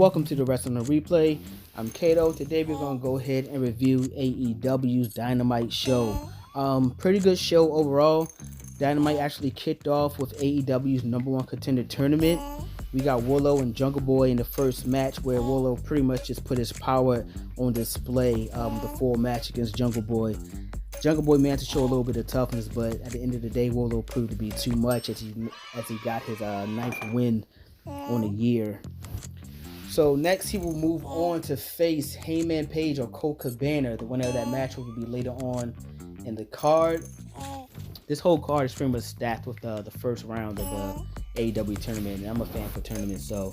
Welcome to the Wrestling on Replay. I'm Kato. Today we're going to go ahead and review AEW's Dynamite show. Pretty good show overall. Dynamite actually kicked off with AEW's number one contender tournament. We got Willow and Jungle Boy in the first match, where Willow pretty much just put his power on display. The full match against Jungle Boy. Jungle Boy managed to show a little bit of toughness, but at the end of the day, Willow proved to be too much as he got his ninth win on the year. So next he will move on to face Hangman Page or Colt Cabana. The winner of that match will be later on in the card. This whole card is pretty much stacked with the first round of the AEW tournament. And I'm a fan for tournaments, so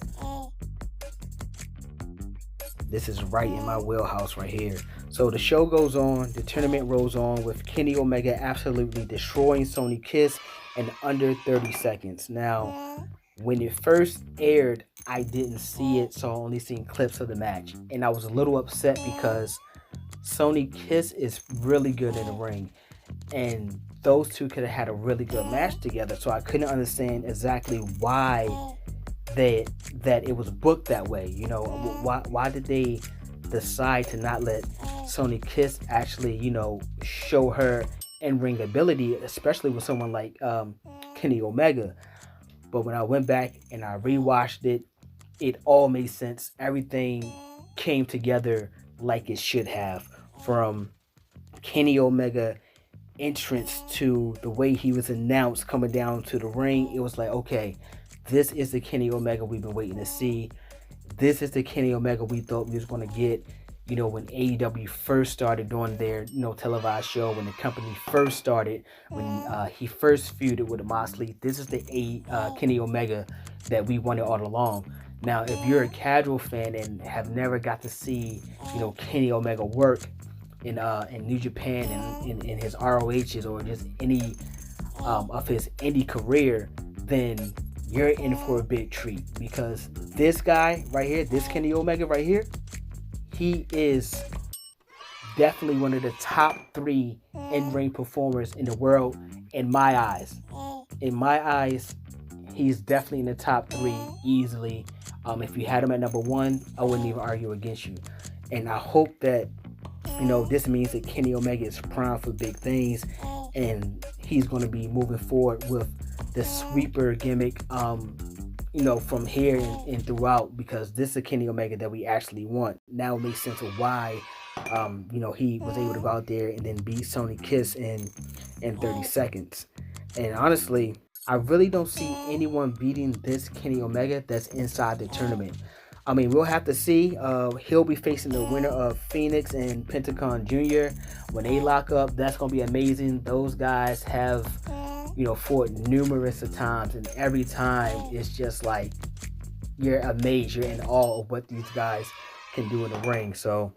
this is right in my wheelhouse right here. So the show goes on, the tournament rolls on with Kenny Omega absolutely destroying Sonny Kiss in under 30 seconds. Now, when it first aired, I didn't see it, so I only seen clips of the match. And I was a little upset because Sonny Kiss is really good in the ring. And those two could have had a really good match together. So I couldn't understand exactly why that it was booked that way. You know, why did they decide to not let Sonny Kiss actually, show her in-ring ability, especially with someone like Kenny Omega? But when I went back and I rewatched it, it all made sense. Everything came together like it should have. From Kenny Omega entrance to the way he was announced coming down to the ring, it was like, okay, this is the Kenny Omega we've been waiting to see. This is the Kenny Omega we thought we was going to get, when AEW first started doing their, televised show, when the company first started, when he first feuded with Moxley. This is the Kenny Omega that we wanted all along. Now, if you're a casual fan and have never got to see, Kenny Omega work in New Japan and in his ROHs or just any of his indie career, then you're in for a big treat, because this guy right here, this Kenny Omega right here, he is definitely one of the top 3 in-ring performers in the world in my eyes. In my eyes, he's definitely in the top 3 easily. If you had him at number 1, I wouldn't even argue against you. And I hope that, this means that Kenny Omega is primed for big things, and he's going to be moving forward with the sweeper gimmick, from here and throughout, because this is a Kenny Omega that we actually want. Now it makes sense of why, he was able to go out there and then beat Sonny Kiss in 30 seconds. And honestly, I really don't see anyone beating this Kenny Omega that's inside the tournament. I mean, we'll have to see. He'll be facing the winner of Phoenix and Pentagon Jr. When they lock up, that's going to be amazing. Those guys have, fought numerous of times, and every time it's just like you're amazed, you're in awe of what these guys can do in the ring. So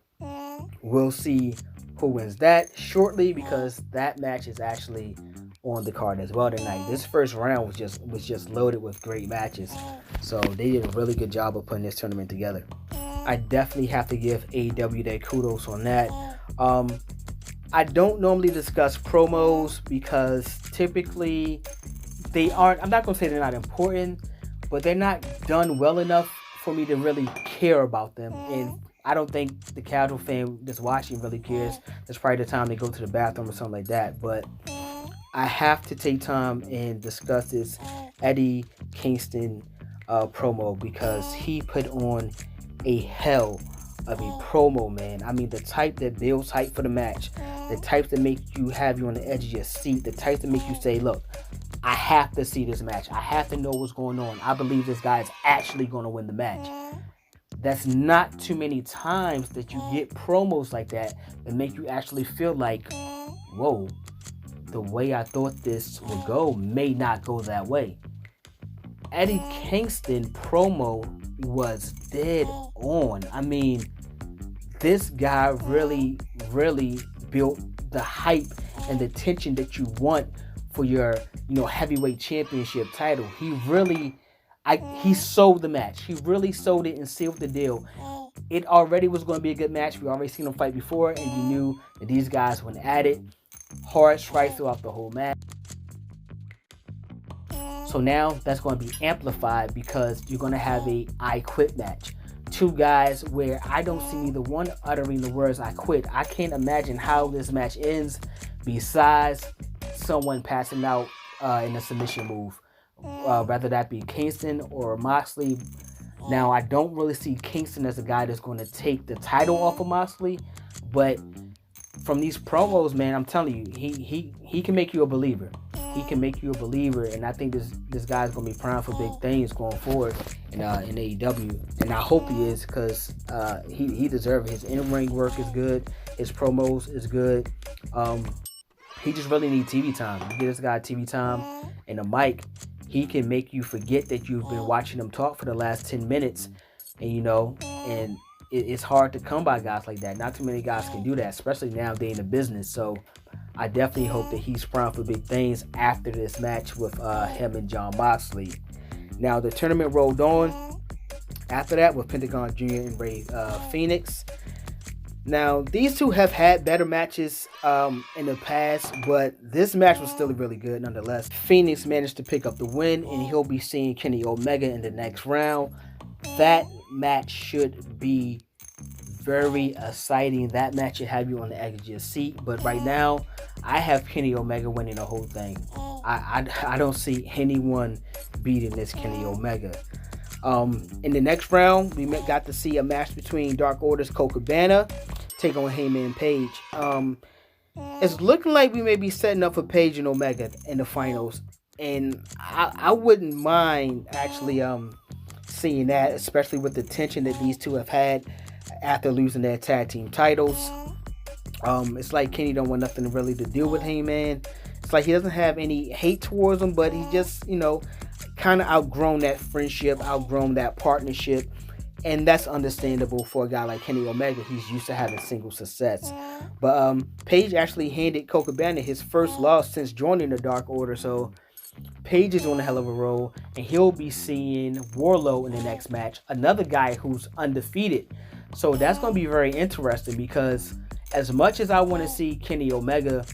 we'll see who wins that shortly, because that match is actually on the card as well tonight. This first round was just loaded with great matches, so they did a really good job of putting this tournament together. I definitely have to give AEW their kudos on that. I don't normally discuss promos because typically they aren't, I'm not going to say they're not important, but they're not done well enough for me to really care about them. And I don't think the casual fan that's watching really cares. That's probably the time they go to the bathroom or something like that. But I have to take time and discuss this Eddie Kingston promo, because he put on a hell of a promo, man. I mean, the type that builds hype for the match, the type that make you have you on the edge of your seat, the type that make you say, look, I have to see this match. I have to know what's going on. I believe this guy is actually going to win the match. That's not too many times that you get promos like that make you actually feel like, whoa, the way I thought this would go may not go that way. Eddie Kingston promo was dead on. I mean, this guy really, really built the hype and the tension that you want for your, heavyweight championship title. He really, he sold the match. He really sold it and sealed the deal. It already was going to be a good match. We already seen them fight before, and you knew that these guys went at it. Hard strikes throughout the whole match. So now that's going to be amplified because you're going to have a I Quit match. two guys where I don't see neither one uttering the words "I quit." I can't imagine how this match ends besides someone passing out in a submission move, whether that be Kingston or Moxley. Now, I don't really see Kingston as a guy that's going to take the title off of Moxley, but from these promos, man, I'm telling you, he can make you a believer. He can make you a believer, and I think this guy's going to be primed for big things going forward in AEW, and I hope he is, because he deserves it. His in-ring work is good, his promos is good. He just really needs TV time. You get this guy TV time and a mic, he can make you forget that you've been watching him talk for the last 10 minutes, and it's hard to come by guys like that. Not too many guys can do that, especially now they're in the business. So I definitely hope that he's primed for big things after this match with him and Jon Moxley. Now, the tournament rolled on after that with Pentagon Jr. and Rey Fenix. Now, these two have had better matches in the past, but this match was still really good nonetheless. Phoenix managed to pick up the win, and he'll be seeing Kenny Omega in the next round. That match should be very exciting. That match should have you on the edge of your seat, but right now, I have Kenny Omega winning the whole thing. I don't see anyone beating this Kenny Omega. In the next round, we got to see a match between Dark Order's Colt Cabana take on Heyman Page. It's looking like we may be setting up for Page and Omega in the finals, and I wouldn't mind actually seeing that, especially with the tension that these two have had after losing their tag team titles. It's like Kenny don't want nothing really to do with Heyman. It's like he doesn't have any hate towards him, but he just, kind of outgrown that friendship, outgrown that partnership, and that's understandable for a guy like Kenny Omega. He's used to having single success. But Page actually handed Colt Cabana his first loss since joining the Dark Order, so Page is on a hell of a roll, and he'll be seeing Wardlow in the next match, another guy who's undefeated. So that's going to be very interesting, because as much as I want to see Kenny Omega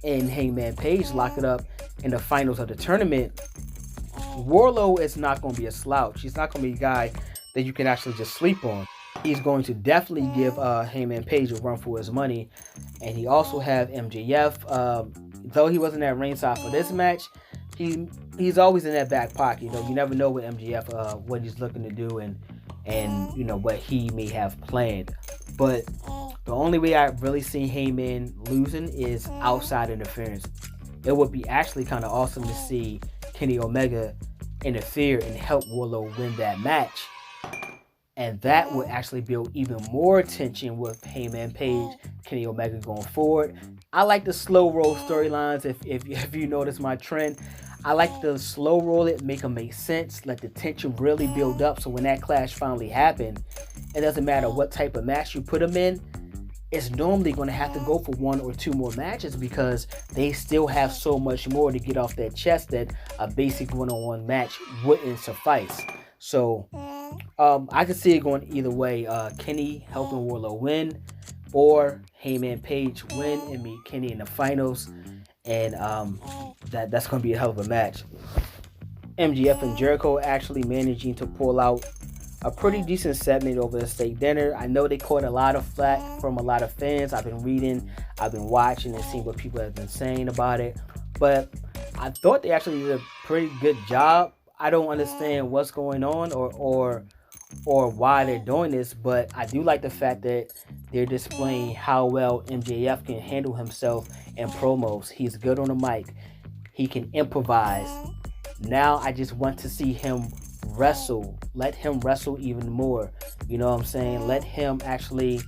and Hangman Page lock it up in the finals of the tournament, Wardlow is not going to be a slouch. He's not going to be a guy that you can actually just sleep on. He's going to definitely give Hangman Page a run for his money. And he also have MJF. Though he wasn't at ringside for this match, he's always in that back pocket. You never know what MJF what he's looking to do and what he may have planned. But the only way I really see Heyman losing is outside interference. It would be actually kind of awesome to see Kenny Omega interfere and help Wardlow win that match. And that would actually build even more tension with Heyman Page, Kenny Omega going forward. I like the slow roll storylines. If you notice my trend, I like to slow roll it, make them make sense, let the tension really build up. So when that clash finally happened, it doesn't matter what type of match you put them in, it's normally going to have to go for one or two more matches, because they still have so much more to get off their chest that a basic one-on-one match wouldn't suffice. So I could see it going either way. Kenny helping Wardlow win, or Heyman Page win and meet Kenny in the finals. And that's going to be a hell of a match. MJF and Jericho actually managing to pull out a pretty decent segment over the steak dinner. I know they caught a lot of flack from a lot of fans. I've been reading, I've been watching and seeing what people have been saying about it. But I thought they actually did a pretty good job. I don't understand what's going on or why they're doing this, but I do like the fact that they're displaying how well MJF can handle himself in promos. He's good on the mic. He can improvise. Now I just want to see him wrestle. Let him wrestle even more. You know what I'm saying? Let him actually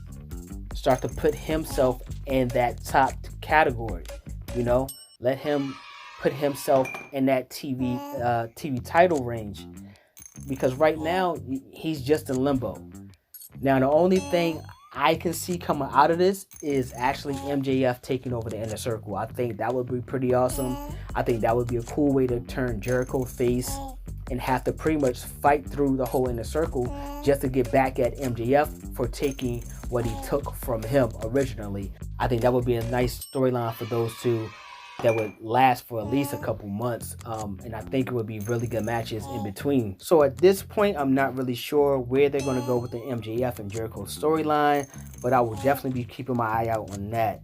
start to put himself in that top category. Let him put himself in that TV title range. Because right now, he's just in limbo. Now, the only thing I can see coming out of this is actually MJF taking over the Inner Circle. I think that would be pretty awesome. I think that would be a cool way to turn Jericho face and have to pretty much fight through the whole Inner Circle just to get back at MJF for taking what he took from him originally. I think that would be a nice storyline for those two. that would last for at least a couple months. And I think it would be really good matches in between. So at this point, I'm not really sure where they're going to go with the MJF and Jericho storyline, but I will definitely be keeping my eye out on that.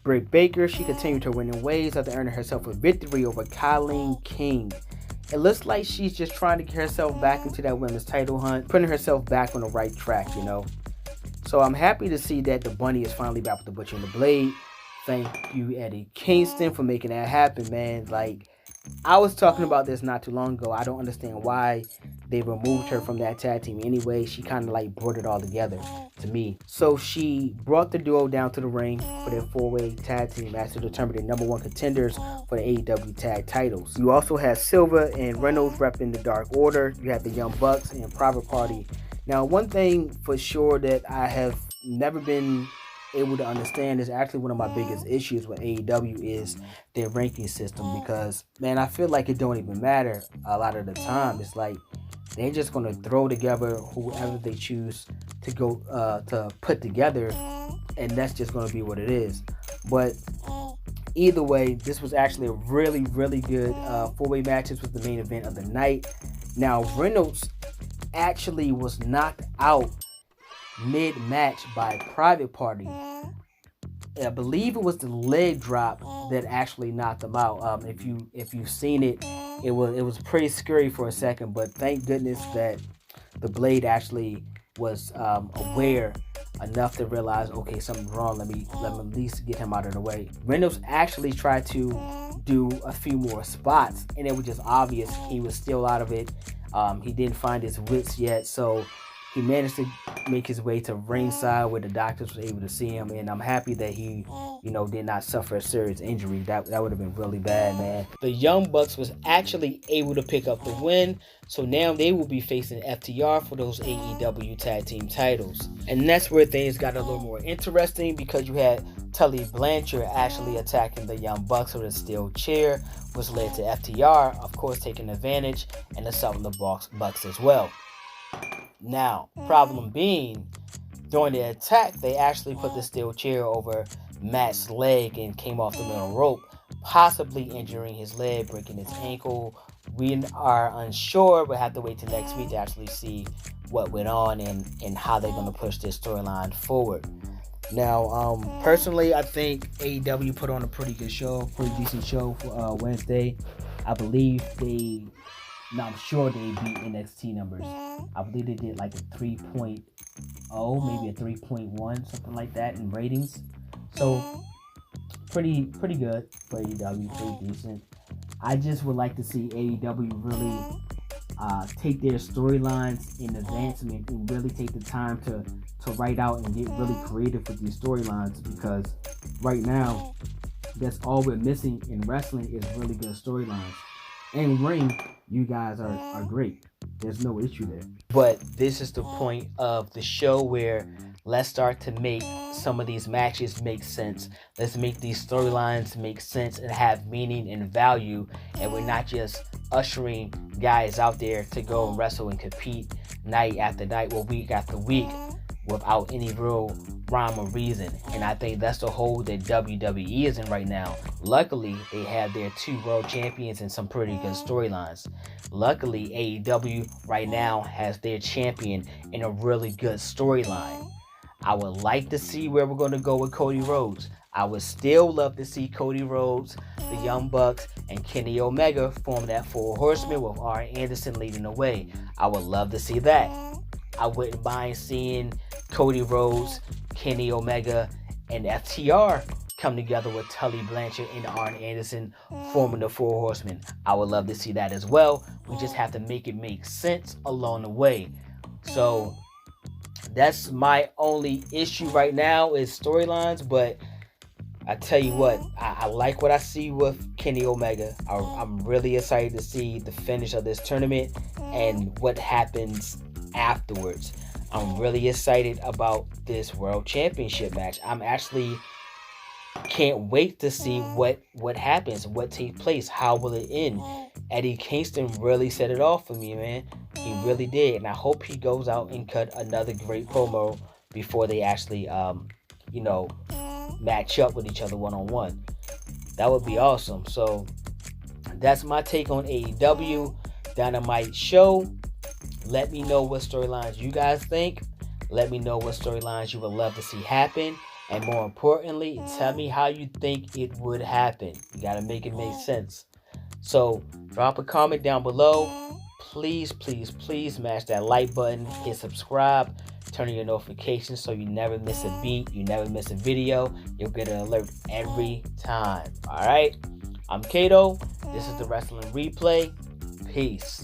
Britt Baker, she continued her winning ways after earning herself a victory over Colleen King. It looks like she's just trying to get herself back into that women's title hunt, putting herself back on the right track, you know. So I'm happy to see that the Bunny is finally back with the Butcher and the Blade. Thank you, Eddie Kingston, for making that happen, man. Like, I was talking about this not too long ago. I don't understand why they removed her from that tag team anyway. She kind of like brought it all together to me. So she brought the duo down to the ring for their 4-way tag team match to determine the number 1 contenders for the AEW tag titles. You also have Silva and Reynolds repping the Dark Order. You have the Young Bucks and Private Party. Now, one thing for sure that I have never been able to understand is actually one of my biggest issues with AEW is their ranking system, because, man, I feel like it don't even matter a lot of the time. It's like they're just going to throw together whoever they choose to go to put together, and that's just going to be what it is. But either way, this was actually a really, really good 4-way match. This was the main event of the night. Now, Reynolds actually was knocked out mid-match by Private Party. I believe it was the leg drop that actually knocked him out. If you've seen it, it was pretty scary for a second, but thank goodness that the Blade actually was aware enough to realize, okay, something's wrong. Let me at least get him out of the way. Reynolds actually tried to do a few more spots, and it was just obvious he was still out of it. He didn't find his wits yet, so he managed to make his way to ringside where the doctors were able to see him, and I'm happy that he, did not suffer a serious injury. That would have been really bad, man. The Young Bucks was actually able to pick up the win, so now they will be facing FTR for those AEW tag team titles. And that's where things got a little more interesting, because you had Tully Blanchard actually attacking the Young Bucks with a steel chair, which led to FTR, of course, taking advantage and assaulting the Bucks as well. Now, problem being, during the attack, they actually put the steel chair over Matt's leg and came off the middle rope, possibly injuring his leg, breaking his ankle. We are unsure. We'll have to wait till next week to actually see what went on and how they're going to push this storyline forward. Now, personally, I think AEW put on a pretty good show, pretty decent show for Wednesday. I believe I'm sure they beat NXT numbers. I believe they did like a 3.0, maybe a 3.1, something like that in ratings. So pretty good for AEW, pretty decent. I just would like to see AEW really take their storylines in advance and really take the time to write out and get really creative with these storylines, because right now that's all we're missing in wrestling is really good storylines. And ring, you guys are great. There's no issue there. But this is the point of the show where let's start to make some of these matches make sense. Let's make these storylines make sense and have meaning and value. And we're not just ushering guys out there to go and wrestle and compete night after night or week after week without any real rhyme or reason. And I think that's the hole that WWE is in right now. Luckily, they have their 2 world champions and some pretty good storylines. Luckily, AEW right now has their champion in a really good storyline. I would like to see where we're going to go with Cody Rhodes. I would still love to see Cody Rhodes, the Young Bucks, and Kenny Omega form that 4 horsemen with Arn Anderson leading the way. I would love to see that. I wouldn't mind seeing Cody Rhodes, Kenny Omega, and FTR come together with Tully Blanchard and Arn Anderson forming the 4 horsemen. I would love to see that as well. We just have to make it make sense along the way. So that's my only issue right now is storylines, but I tell you what, I like what I see with Kenny Omega. I'm really excited to see the finish of this tournament and what happens afterwards. I'm really excited about this World Championship match. I'm actually can't wait to see what happens, what takes place, how will it end. Eddie Kingston really set it off for me, man. He really did, and I hope he goes out and cut another great promo before they actually, match up with each other one-on-one. That would be awesome. So that's my take on AEW Dynamite show. Let me know what storylines you guys think. Let me know what storylines you would love to see happen. And more importantly, tell me how you think it would happen. You got to make it make sense. So drop a comment down below. Please, please, please smash that like button. Hit subscribe. Turn on your notifications so you never miss a beat. You never miss a video. You'll get an alert every time. Alright? I'm Kato. This is the Wrestling Replay. Peace.